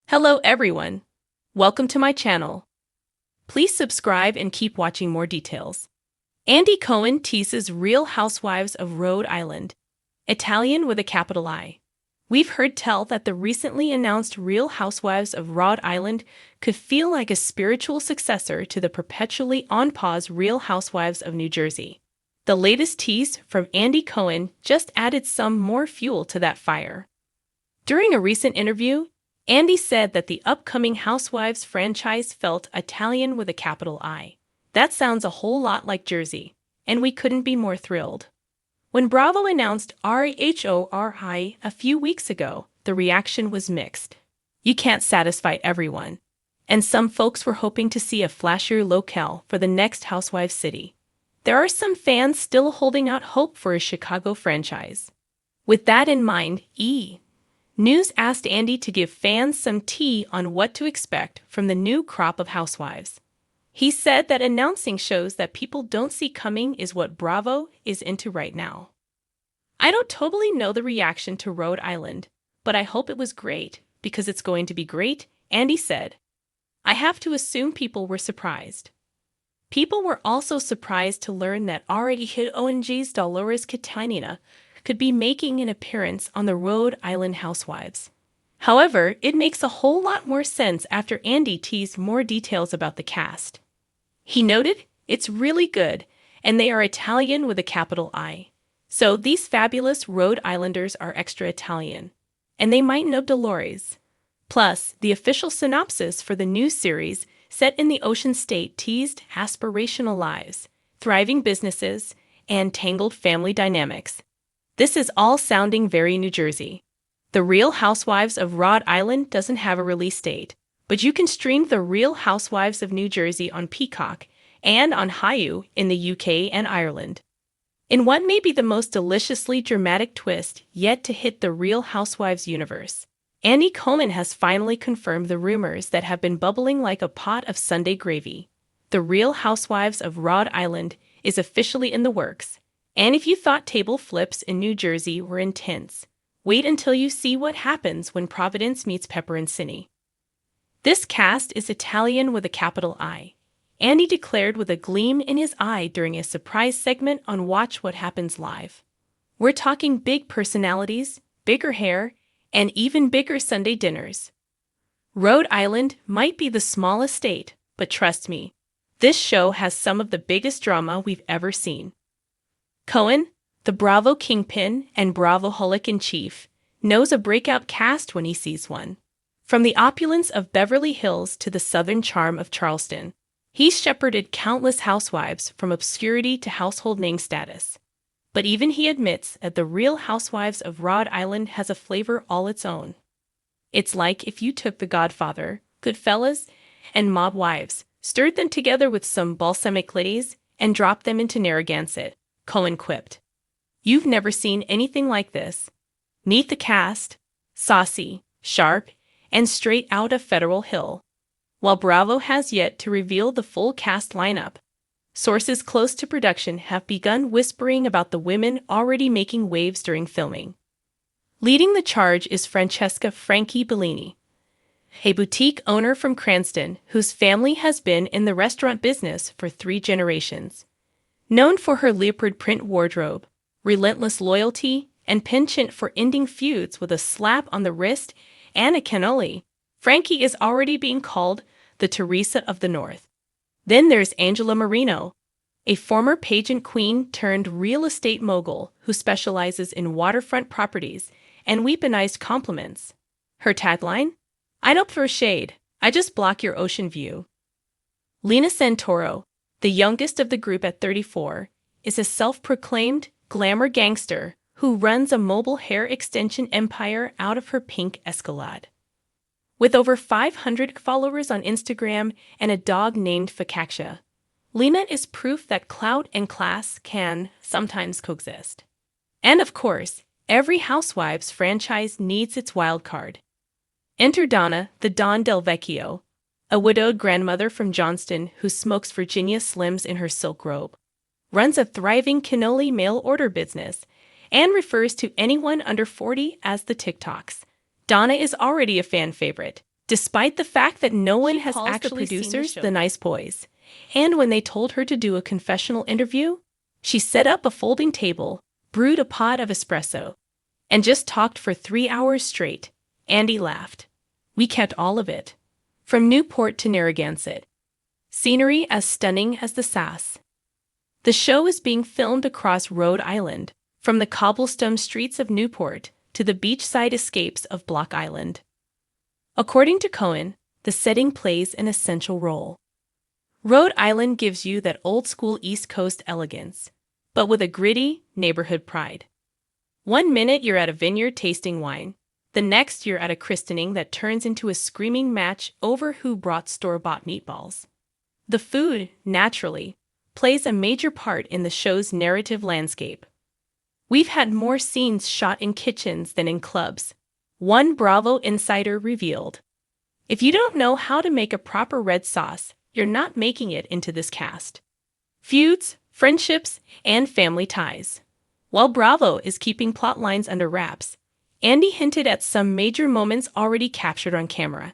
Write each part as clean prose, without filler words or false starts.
Hello everyone. Welcome to my channel. Please subscribe and keep watching more details. Andy Cohen teases Real Housewives of Rhode Island, Italian with a capital I. We've heard tell that the recently announced Real Housewives of Rhode Island could feel like a spiritual successor to the perpetually on pause Real Housewives of New Jersey. The latest tease from Andy Cohen just added some more fuel to that fire. During a recent interview, Andy said that the upcoming Housewives franchise felt Italian with a capital I. That sounds a whole lot like Jersey, and we couldn't be more thrilled. When Bravo announced RHORI a few weeks ago, the reaction was mixed. You can't satisfy everyone, and some folks were hoping to see a flashier locale for the next Housewives city. There are some fans still holding out hope for a Chicago franchise. With that in mind, News asked Andy to give fans some tea on what to expect from the new crop of housewives. He said that announcing shows that people don't see coming is what Bravo is into right now. I don't totally know the reaction to Rhode Island, but I hope it was great, because it's going to be great, Andy said. I have to assume people were surprised. People were also surprised to learn that RHONG's Dolores Catalina could be making an appearance on the Rhode Island Housewives. However, it makes a whole lot more sense after Andy teased more details about the cast. He noted, "It's really good, and they are Italian with a capital I. So these fabulous Rhode Islanders are extra Italian, and they might know Dolores." Plus, the official synopsis for the new series set in the Ocean State teased aspirational lives, thriving businesses, and tangled family dynamics. This is all sounding very New Jersey. The Real Housewives of Rhode Island doesn't have a release date, but you can stream The Real Housewives of New Jersey on Peacock and on Hulu in the UK and Ireland. In what may be the most deliciously dramatic twist yet to hit the Real Housewives universe, Andy Cohen has finally confirmed the rumors that have been bubbling like a pot of Sunday gravy. The Real Housewives of Rhode Island is officially in the works. And if you thought table flips in New Jersey were intense, wait until you see what happens when Providence meets Pepper and Cini. This cast is Italian with a capital I, Andy declared with a gleam in his eye during a surprise segment on Watch What Happens Live. We're talking big personalities, bigger hair, and even bigger Sunday dinners. Rhode Island might be the smallest state, but trust me, this show has some of the biggest drama we've ever seen. Cohen, the Bravo kingpin and Bravo-holic-in-chief, knows a breakout cast when he sees one. From the opulence of Beverly Hills to the southern charm of Charleston, he's shepherded countless housewives from obscurity to household name status. But even he admits that the Real Housewives of Rhode Island has a flavor all its own. It's like if you took The Godfather, Goodfellas, and Mob Wives, stirred them together with some balsamic ladies, and dropped them into Narragansett, Cohen quipped. You've never seen anything like this. Meet the cast, saucy, sharp, and straight out of Federal Hill. While Bravo has yet to reveal the full cast lineup, sources close to production have begun whispering about the women already making waves during filming. Leading the charge is Francesca "Frankie" Bellini, a boutique owner from Cranston whose family has been in the restaurant business for 3 generations. Known for her leopard print wardrobe, relentless loyalty, and penchant for ending feuds with a slap on the wrist and a cannoli, Frankie is already being called the Teresa of the North. Then there's Angela Marino, a former pageant queen turned real estate mogul who specializes in waterfront properties and weaponized compliments. Her tagline? "I don't throw shade, I just block your ocean view." Lena Santoro, the youngest of the group at 34, is a self-proclaimed glamour gangster who runs a mobile hair extension empire out of her pink Escalade. With over 500 followers on Instagram and a dog named Fakaksha, Lena is proof that clout and class can sometimes coexist. And of course, every Housewives franchise needs its wild card. Enter Donna, the Don Del Vecchio, a widowed grandmother from Johnston who smokes Virginia Slims in her silk robe, runs a thriving cannoli mail order business, and refers to anyone under 40 as the TikToks. Donna is already a fan favorite, despite the fact that no one has calls the actually seen the producers show. the Nice boys. And when they told her to do a confessional interview, she set up a folding table, brewed a pot of espresso, and just talked for 3 hours straight. Andy laughed. We kept all of it. From Newport to Narragansett. Scenery as stunning as the Sass. The show is being filmed across Rhode Island, from the cobblestone streets of Newport to the beachside escapes of Block Island. According to Cohen, the setting plays an essential role. Rhode Island gives you that old-school East Coast elegance, but with a gritty neighborhood pride. One minute you're at a vineyard tasting wine, the next you're at a christening that turns into a screaming match over who brought store-bought meatballs. The food, naturally, plays a major part in the show's narrative landscape. We've had more scenes shot in kitchens than in clubs, one Bravo insider revealed. If you don't know how to make a proper red sauce, you're not making it into this cast. Feuds, friendships, and family ties. While Bravo is keeping plot lines under wraps, Andy hinted at some major moments already captured on camera.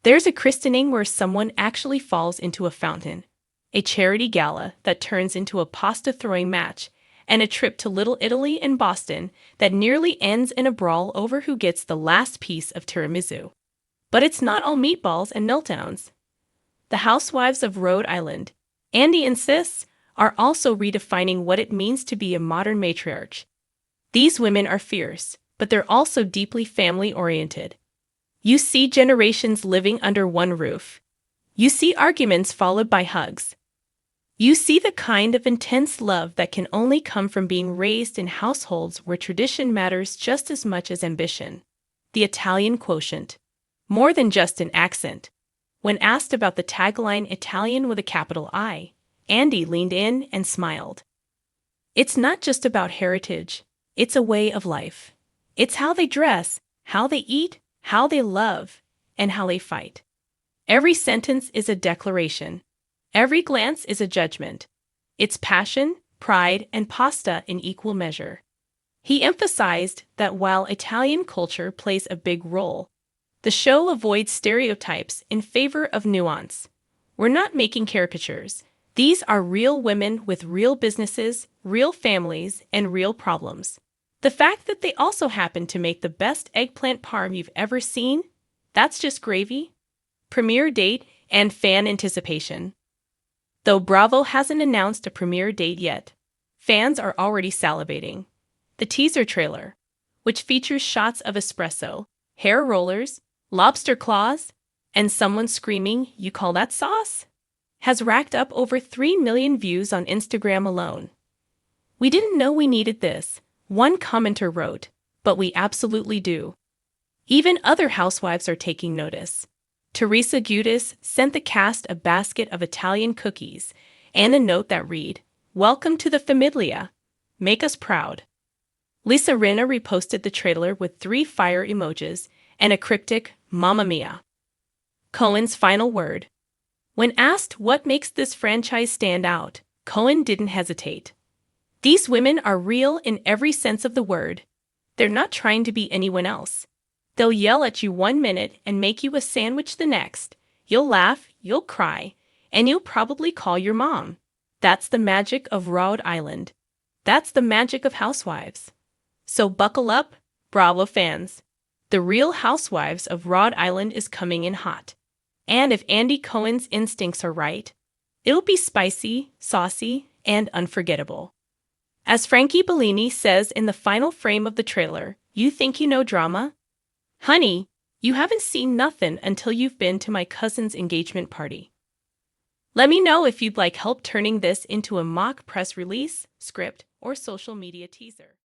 There's a christening where someone actually falls into a fountain, a charity gala that turns into a pasta-throwing match, and a trip to Little Italy in Boston that nearly ends in a brawl over who gets the last piece of tiramisu. But it's not all meatballs and meltdowns. The Housewives of Rhode Island, Andy insists, are also redefining what it means to be a modern matriarch. These women are fierce, but they're also deeply family-oriented. You see generations living under one roof. You see arguments followed by hugs. You see the kind of intense love that can only come from being raised in households where tradition matters just as much as ambition. The Italian quotient. More than just an accent. When asked about the tagline Italian with a capital I, Andy leaned in and smiled. It's not just about heritage, it's a way of life. It's how they dress, how they eat, how they love, and how they fight. Every sentence is a declaration. Every glance is a judgment. It's passion, pride, and pasta in equal measure. He emphasized that while Italian culture plays a big role, the show avoids stereotypes in favor of nuance. We're not making caricatures. These are real women with real businesses, real families, and real problems. The fact that they also happen to make the best eggplant parm you've ever seen, that's just gravy. Premiere date and fan anticipation. Though Bravo hasn't announced a premiere date yet, fans are already salivating. The teaser trailer, which features shots of espresso, hair rollers, lobster claws, and someone screaming, "You call that sauce?" has racked up over 3 million views on Instagram alone. We didn't know we needed this, one commenter wrote, but we absolutely do. Even other housewives are taking notice. Teresa Giudice sent the cast a basket of Italian cookies and a note that read, "Welcome to the Famiglia. Make us proud." Lisa Rinna reposted the trailer with 3 fire emojis and a cryptic, "Mamma Mia." Cohen's final word. When asked what makes this franchise stand out, Cohen didn't hesitate. These women are real in every sense of the word. They're not trying to be anyone else. They'll yell at you 1 minute and make you a sandwich the next. You'll laugh, you'll cry, and you'll probably call your mom. That's the magic of Rhode Island. That's the magic of Housewives. So buckle up, Bravo fans. The Real Housewives of Rhode Island is coming in hot. And if Andy Cohen's instincts are right, it'll be spicy, saucy, and unforgettable. As Frankie Bellini says in the final frame of the trailer, "You think you know drama? Honey, you haven't seen nothing until you've been to my cousin's engagement party." Let me know if you'd like help turning this into a mock press release, script, or social media teaser.